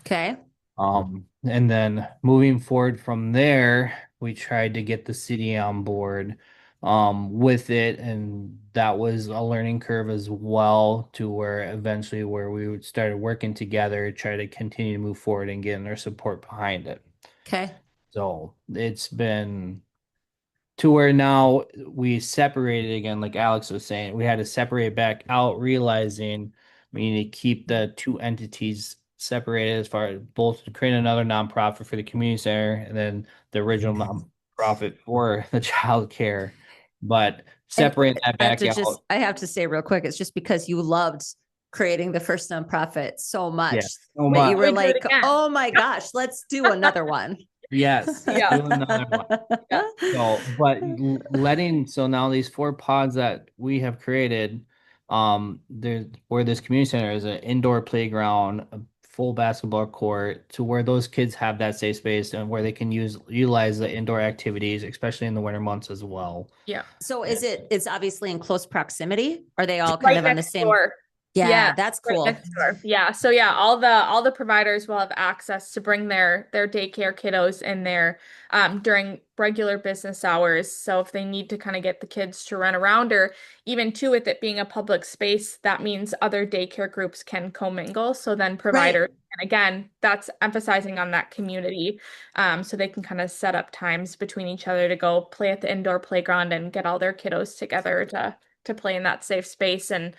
Okay. And then moving forward from there, we tried to get the city on board with it, and that was a learning curve as well, to where eventually where we started working together, try to continue to move forward and getting their support behind it. Okay. So it's been to where now we separated again, like Alex was saying, we had to separate back out, realizing we need to keep the two entities separated as far as both creating another nonprofit for the community center and then the original nonprofit for the child care, but separate that back out. I have to say real quick, it's just because you loved creating the first nonprofit so much that you were like, oh my gosh, let's do another one. Yes. Do another one. So, but so now these 4 pods that we have created, there's where this community center is an indoor playground, a full basketball court, to where those kids have that safe space and where they can utilize the indoor activities, especially in the winter months as well. Yeah. So it's obviously in close proximity? Are they all kind of on the same? Door. Yeah, that's cool. Right next door. Yeah. So yeah, all the providers will have access to bring their daycare kiddos in there during regular business hours. So if they need to kind of get the kids to run around, or even too, with it being a public space, that means other daycare groups can commingle. So then providers, and again, that's emphasizing on that community. So they can kind of set up times between each other to go play at the indoor playground and get all their kiddos together to play in that safe space. And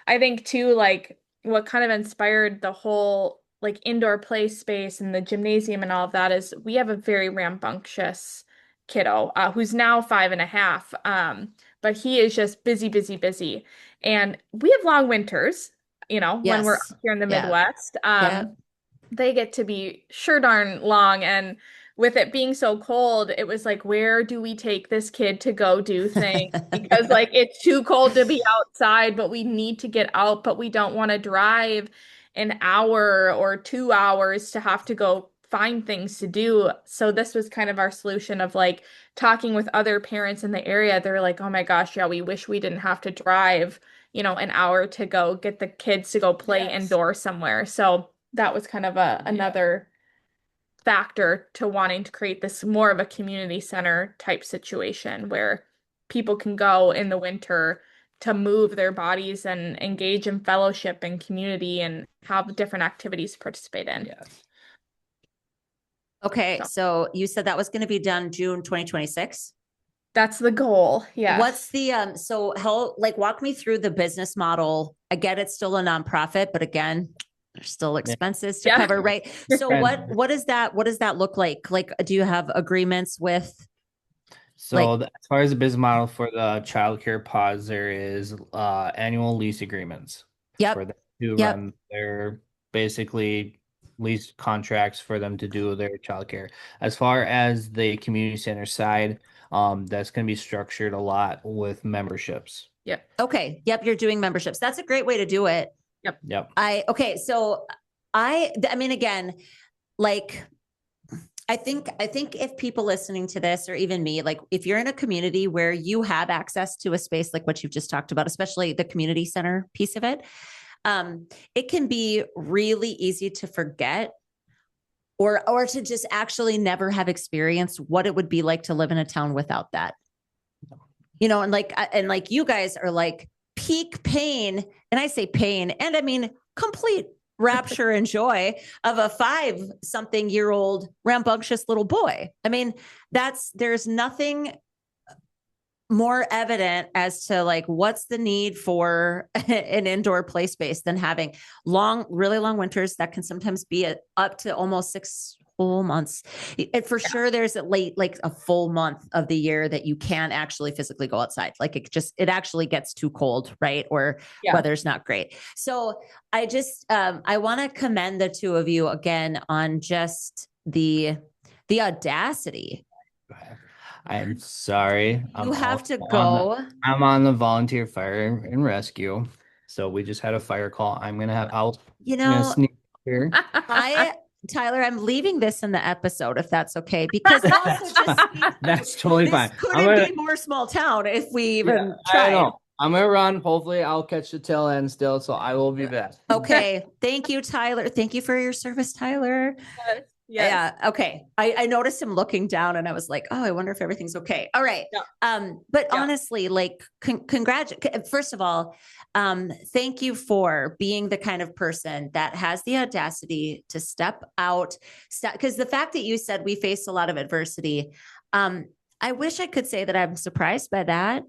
I think too, like what kind of inspired the whole like indoor play space and the gymnasium and all of that is we have a very rambunctious kiddo who's now 5.5. But he is just busy, busy, busy. And we have long winters, when we're up here in the Midwest. They get to be sure darn long. And with it being so cold, it was like, where do we take this kid to go do things? Because like it's too cold to be outside, but we need to get out, but we don't want to drive an hour or 2 hours to have to go find things to do. So this was kind of our solution of like talking with other parents in the area. They're like, oh my gosh, yeah, we wish we didn't have to drive, an hour to go get the kids to go play indoor somewhere. So that was kind of another factor to wanting to create this more of a community center type situation where people can go in the winter to move their bodies and engage in fellowship and community and have different activities to participate in. Yes. Okay, so you said that was going to be done June 2026? That's the goal. Yeah. What's the walk me through the business model. I get it's still a nonprofit, but again, there's still expenses to cover, right? So what does that look like? Like, do you have agreements with? So as far as the business model for the childcare pods, there is annual lease agreements. For them to run their basically lease contracts for them to do their childcare. As far as the community center side, that's going to be structured a lot with memberships. Yep. Okay. Yep. You're doing memberships. That's a great way to do it. Yep. So I mean, again, like, I think if people listening to this, or even me, like if you're in a community where you have access to a space like what you've just talked about, especially the community center piece of it, it can be really easy to forget or to just actually never have experienced what it would be like to live in a town without that. You know, and like you guys are like peak pain, and I say pain, and I mean complete rapture and joy of a 5-something-year-old rambunctious little boy. I mean, there's nothing more evident as to like what's the need for an indoor play space than having really long winters that can sometimes be up to almost 6 whole months. And for sure, there's like a full month of the year that you can't actually physically go outside. Like it actually gets too cold, right? Or weather's not great. So I just, I want to commend the two of you again on just the audacity. I'm sorry. You have to go. I'm on the volunteer fire and rescue. So we just had a fire call. I'm gonna sneak here. Tyler, I'm leaving this in the episode if that's okay, because it also just that's totally fine. Couldn't be more small town if we even tried. I'm gonna run. Hopefully, I'll catch the tail end still, so I will be back. Okay. Thank you, Tyler. Thank you for your service, Tyler. Yes. Yeah. Okay. I noticed him looking down, and I was like, oh, I wonder if everything's okay. All right. Yeah. But honestly, like, first of all, thank you for being the kind of person that has the audacity to step out. Because the fact that you said we face a lot of adversity, I wish I could say that I'm surprised by that.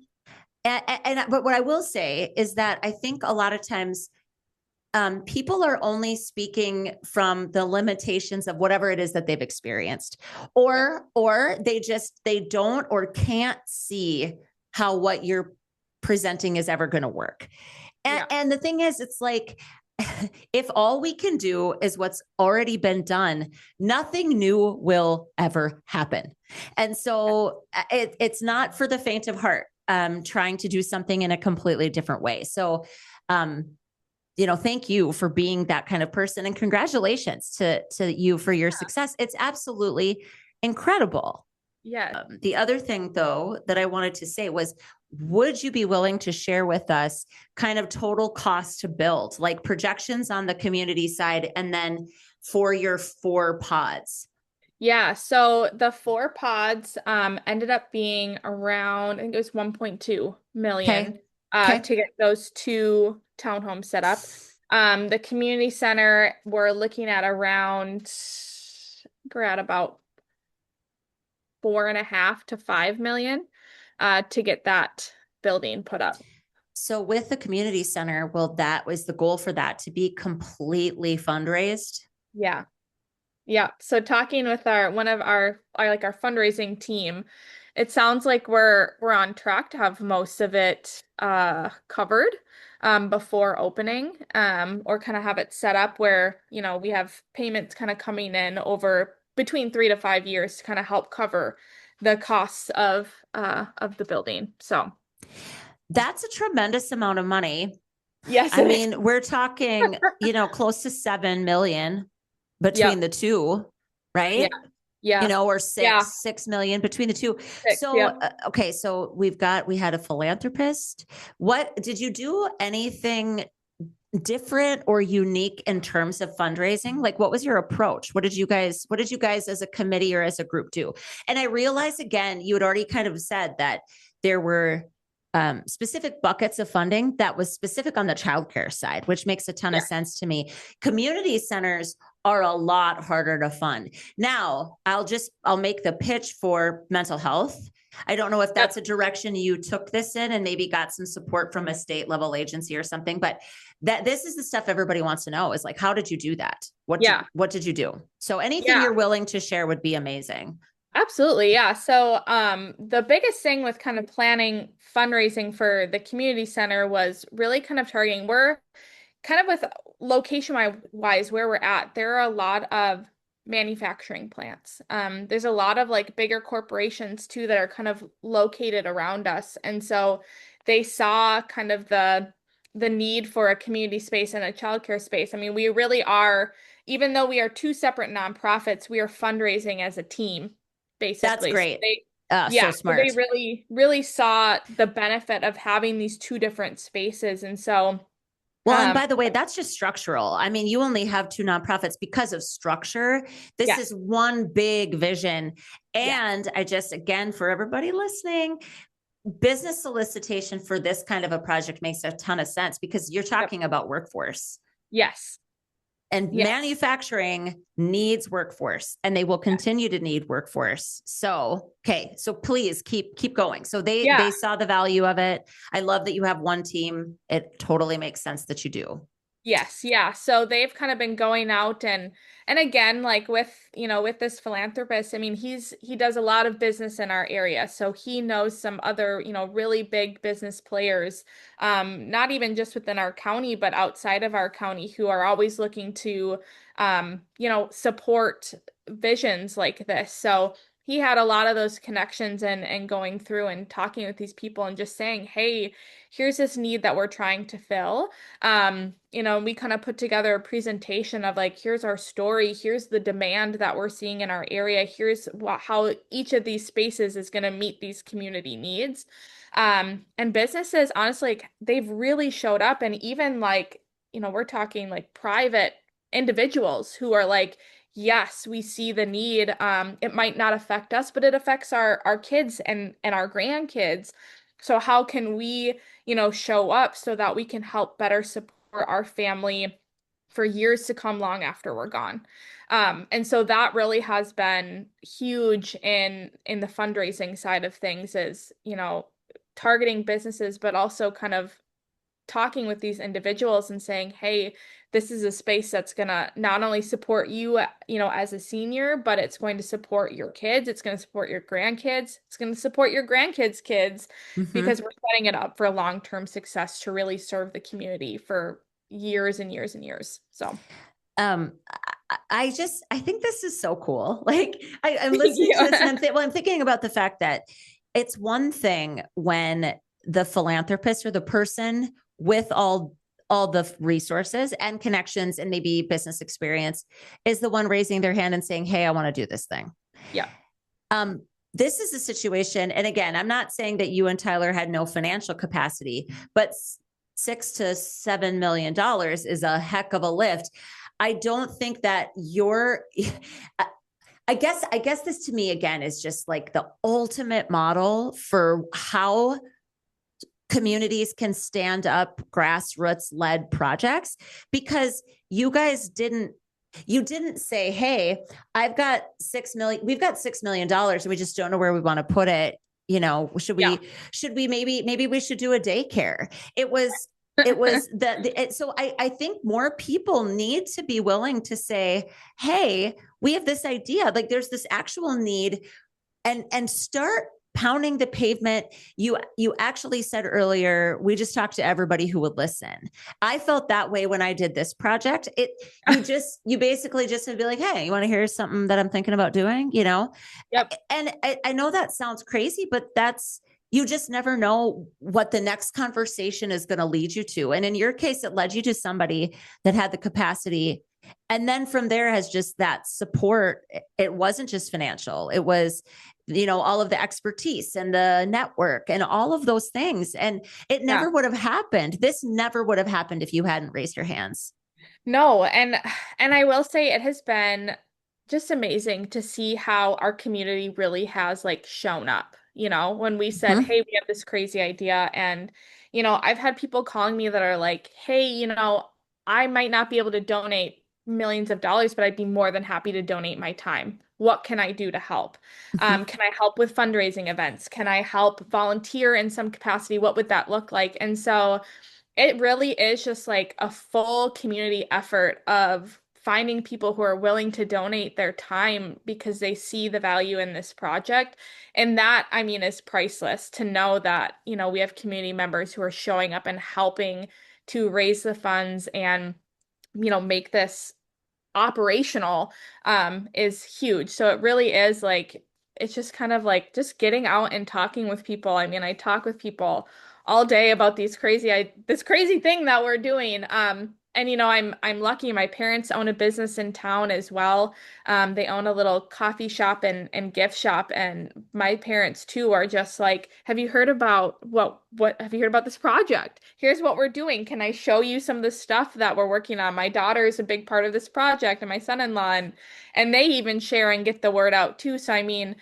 But what I will say is that I think a lot of times people are only speaking from the limitations of whatever it is that they've experienced, or they don't or can't see how what you're presenting is ever going to work. And the thing is, it's like, if all we can do is what's already been done, nothing new will ever happen. And so it's not for the faint of heart, trying to do something in a completely different way. So, thank you for being that kind of person, and congratulations to you for your success. It's absolutely incredible. Yeah. The other thing, though, that I wanted to say was, would you be willing to share with us kind of total cost to build, like projections on the community side, and then for your 4 pods? Yeah. So the 4 pods ended up being around, I think it was 1.2 million to get those 2 townhomes set up. The community center, we're looking at about 4.5 to 5 million to get that building put up. So with the community center, was the goal for that to be completely fundraised? Yeah. Yeah. So talking with one of our fundraising team, it sounds like we're on track to have most of it covered before opening, or kind of have it set up where, we have payments kind of coming in over between 3 to 5 years to kind of help cover the costs of the building. So that's a tremendous amount of money. Yes. I mean, we're talking, close to 7 million between the two, right? Yeah. Or 6 million between the two. So, okay. So we had a philanthropist. Did you do anything different or unique in terms of fundraising? Like, what was your approach? What did you guys as a committee or as a group do? And I realize, again, you had already kind of said that there were specific buckets of funding that was specific on the childcare side, which makes a ton of sense to me. Community centers are a lot harder to fund. Now, I'll make the pitch for mental health. I don't know if that's a direction you took this in and maybe got some support from a state level agency or something, but this is the stuff everybody wants to know, is like, how did you do that? What did you do? So anything you're willing to share would be amazing. Absolutely. Yeah. So the biggest thing with kind of planning fundraising for the community center was really kind of targeting, we're kind of with location wise where we're at, there are a lot of manufacturing plants. There's a lot of like bigger corporations too that are kind of located around us. And so they saw kind of the the need for a community space and a childcare space. I mean, we really are, even though we are two separate nonprofits, we are fundraising as a team, That's basically. So great. they, So yeah, so smart. they really, really saw the benefit of having these two different spaces. And so, Well, and by the way, that's just structural. I mean, you only have two nonprofits because of structure. This yes, is one big vision. yes, And I just, again, for everybody listening, business solicitation for this kind of a project makes a ton of sense because you're yep, talking about workforce. yes, And yes. manufacturing needs workforce and they will continue to need workforce. So, okay. So please keep going. So Yeah. they saw the value of it. I love that you have one team. It totally makes sense that you do. Yes, yeah. So they've kind of been going out and again, like with, with this philanthropist, I mean, he does a lot of business in our area. So he knows some other, really big business players, not even just within our county, but outside of our county who are always looking to support visions like this. So he had a lot of those connections and going through and talking with these people and just saying, hey, here's this need that we're trying to fill. We kind of put together a presentation of like, here's our story, here's the demand that we're seeing in our area, here's how each of these spaces is going to meet these community needs. And businesses, honestly, like, they've really showed up, and even like, we're talking like private individuals who are like, yes, we see the need. It might not affect us, but it affects our kids and our grandkids. So how can we show up so that we can help better support our family for years to come long after we're gone. And so that really has been huge in the fundraising side of things is, targeting businesses, but also kind of talking with these individuals and saying, hey, this is a space that's going to not only support you, as a senior, but it's going to support your kids. It's going to support your grandkids. It's going to support your grandkids' kids because we're setting it up for long-term success to really serve the community for years and years and years. So, um, I think this is so cool. Like I'm listening to this and I'm thinking about the fact that it's one thing when the philanthropist or the person with all the resources and connections and maybe business experience is the one raising their hand and saying, hey, I want to do this thing. Yeah. This is a situation. And again, I'm not saying that you and Tyler had no financial capacity, but $6 to $7 million is a heck of a lift. I don't think that I guess this to me again is just like the ultimate model for how communities can stand up grassroots led projects, because you guys didn't say, hey, we've got $6 million and we just don't know where we want to put it. Should we maybe we should do a daycare? It was so I think more people need to be willing to say, hey, we have this idea, like there's this actual need, and start pounding the pavement. You actually said earlier, we just talked to everybody who would listen. I felt that way when I did this project. You basically just would be like, hey, you want to hear something that I'm thinking about doing, Yep. And I know that sounds crazy, but you just never know what the next conversation is going to lead you to. And in your case, it led you to somebody that had the capacity. And then from there has just that support. It wasn't just financial. It was, all of the expertise and the network and all of those things. And it never would have happened. This never would have happened if you hadn't raised your hands. No. And I will say it has been just amazing to see how our community really has like shown up, when we said, hey, we have this crazy idea. And, I've had people calling me that are like, hey, I might not be able to donate millions of dollars, but I'd be more than happy to donate my time. What can I do to help? Can I help with fundraising events? Can I help volunteer in some capacity? What would that look like? And so it really is just like a full community effort of finding people who are willing to donate their time because they see the value in this project. And that, I mean, is priceless to know that, we have community members who are showing up and helping to raise the funds and, make this operational, is huge. So it really is like, it's just kind of like just getting out and talking with people. I mean, I talk with people all day about this crazy thing that we're doing. And I'm lucky. My parents own a business in town as well. They own a little coffee shop and gift shop, and my parents too are just like, have you heard about what have you heard about this project? Here's what we're doing. Can I show you some of the stuff that we're working on? My daughter is a big part of this project, and my son-in-law, and they even share and get the word out too. So I mean,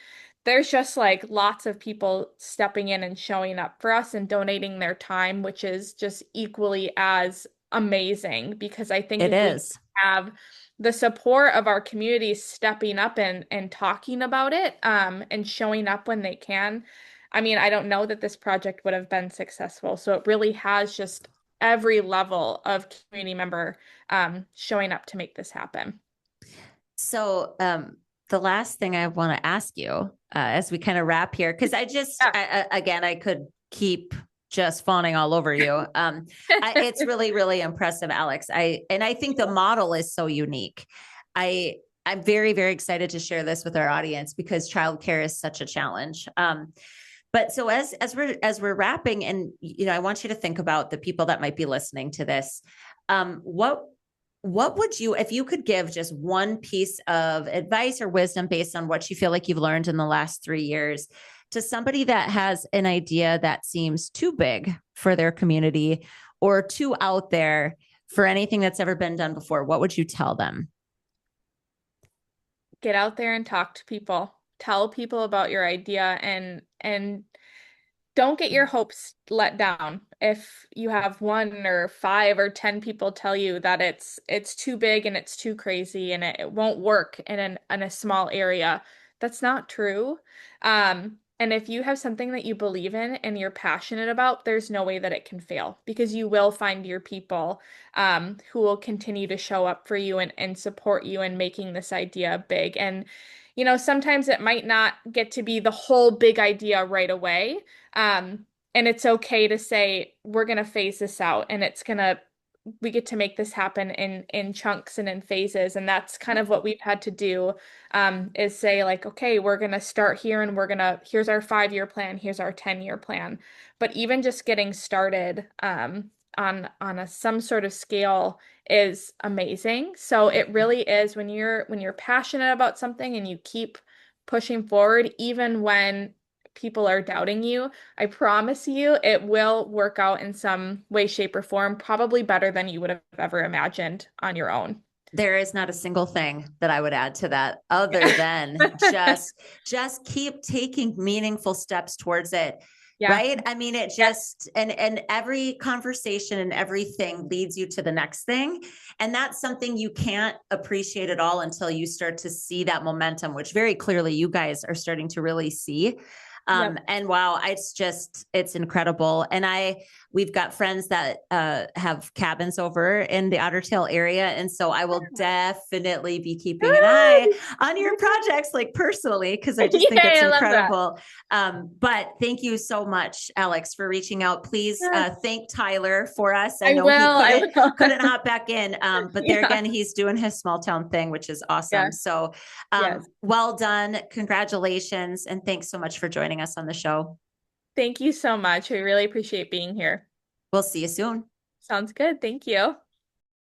there's just like lots of people stepping in and showing up for us and donating their time, which is just equally as amazing, because I think It if we is. have the support of our community stepping up and talking about it, and showing up when they can, I mean, I don't know that this project would have been successful. So it really has just every level of community member showing up to make this happen. So, the last thing I want to ask you, as we kind of wrap here, because again, I could keep just fawning all over you. It's really, really impressive, Alex. I think the model is so unique. I'm very, very excited to share this with our audience because childcare is such a challenge. But so as we're wrapping, and I want you to think about the people that might be listening to this. What would you, if you could give just one piece of advice or wisdom based on what you feel like you've learned in the last 3 years to somebody that has an idea that seems too big for their community or too out there for anything that's ever been done before, what would you tell them? Get out there and talk to people. Tell people about your idea, and don't get your hopes let down if you have 1 or 5 or 10 people tell you that it's too big and it's too crazy and it won't work in a small area. That's not true. And if you have something that you believe in and you're passionate about, there's no way that it can fail, because you will find your people who will continue to show up for you and support you in making this idea big. And sometimes it might not get to be the whole big idea right away. And it's okay to say, we're going to phase this out, and we get to make this happen in chunks and in phases. And that's kind of what we've had to do, is say like, okay, we're going to start here, and here's our 5-year plan. Here's our 10-year plan. But even just getting started, on some sort of scale is amazing. So it really is, when you're passionate about something and you keep pushing forward, even when people are doubting you, I promise you it will work out in some way, shape, or form, probably better than you would have ever imagined on your own. There is not a single thing that I would add to that other than just keep taking meaningful steps towards it. Yeah. Right. I mean, it just, and every conversation and everything leads you to the next thing. And that's something you can't appreciate at all until you start to see that momentum, which very clearly you guys are starting to really see. And wow, it's incredible. And we've got friends that have cabins over in the Ottertail area. And so I will definitely be keeping an eye on your projects, like personally, because I just think it's incredible. But thank you so much, Alex, for reaching out. Please thank Tyler for us. I know he couldn't hop back in, but there again, he's doing his small town thing, which is awesome. So well done. Congratulations. And thanks so much for joining us on the show. Thank you so much. We really appreciate being here. We'll see you soon. Sounds good. Thank you.